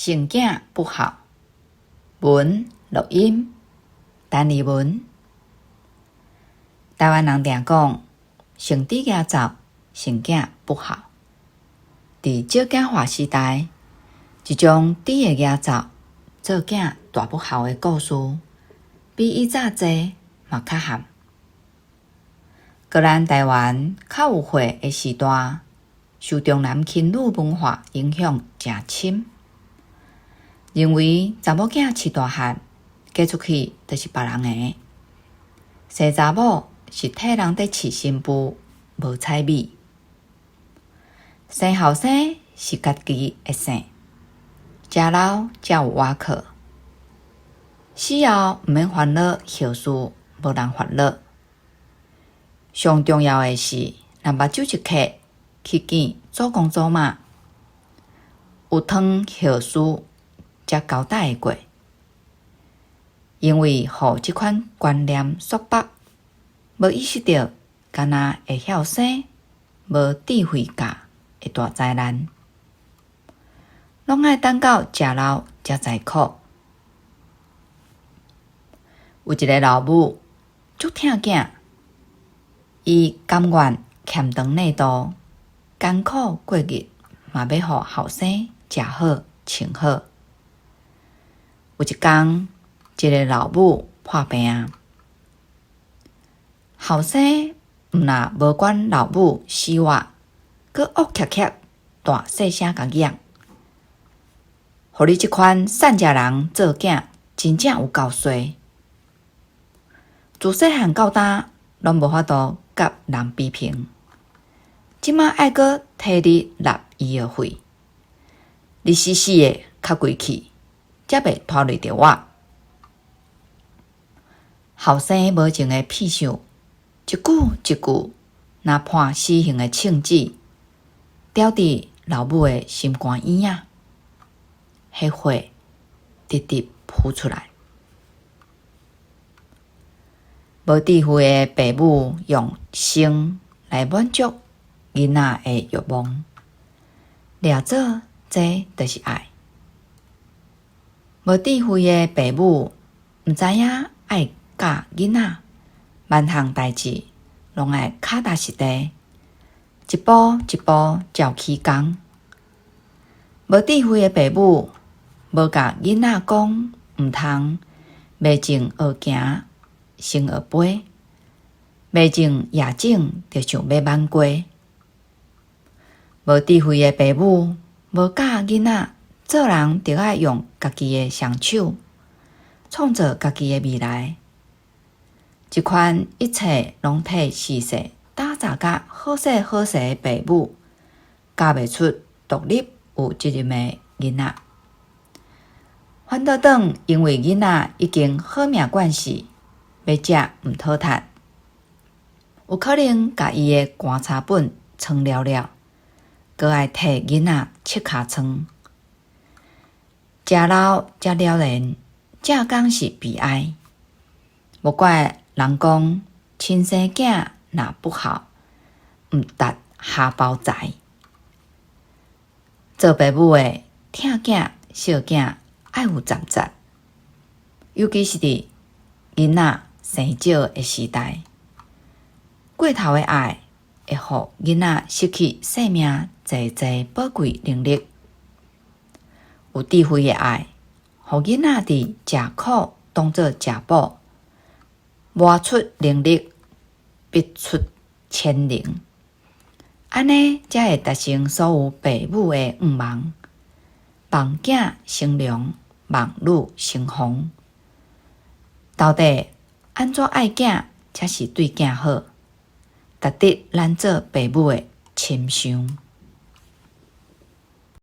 生囝不好。文录音单字文。台湾人常讲，生子囝走，生囝不好。伫少囝化时代，一种子的囝走做囝大不孝的故事，比以早济嘛较含。搁咱台湾较有岁的时代，受中南轻女文化影响诚深，认为查某囝饲大汉，嫁出去就是别人的。生查某是替人伫饲新妇，无彩米。生后生是家己的生，食老才有瓦靠。死后毋免烦恼后事，无人烦恼。上重要的是，若目睭一刻去见祖公祖妈，有汤后事才交代会过。因为互即款观念束缚，无意识到敢若会晓生，无智慧教的大灾难，拢爱等到食老才知苦。有一个老母足疼囝，伊甘愿欠长内度，艰苦过日，嘛要互后生食好穿好。有一天，一个老母破病，后生毋若无管老母死活，佮恶恰恰大细声甲养，互你即款善食人做囝，真正有够衰。自细汉到大，拢无法度甲人比拼，即马爱阁替你纳医药费，你死死的较规气，才袂拖累着我。后生无情的屁想，一句一句，若判死刑的枪指，吊伫老母的心肝咽仔，迄火直直扑出来。无智慧的父母用生来满足囡仔的欲望，掠走这就是爱。无智慧的父母毋知影爱教囡仔，万项代志拢爱脚踏实地，一步一步照起工。无智慧的父母无甲囡仔讲毋通未种学行，先学飞，未种夜种就想要挽过。无智慧的父母无教囡仔做人，就爱用家己的双手创造家己的未来。即款一切拢替世世打造甲好势好势的父母，教袂出独立有责任的囡仔。反倒转因为囡仔已经好命惯势，要食毋讨趁，有可能甲伊的观察本藏了了，搁爱替囡仔切尻川。食老才了然，正讲是悲哀。无怪人讲亲生囝若不好，毋值下包财。做父母的疼囝惜囝爱有站站，尤其是伫囡仔生少的时代，过头的爱会互囡仔失去生命济济宝贵能力。有智慧的爱，互囡仔伫食苦当作食补，磨出能力，逼出潜能。安尼才会达成所有父母的愿望，望囝生龙，望女生凤。到底安怎爱囝才是对囝好，值得咱做父母的亲像。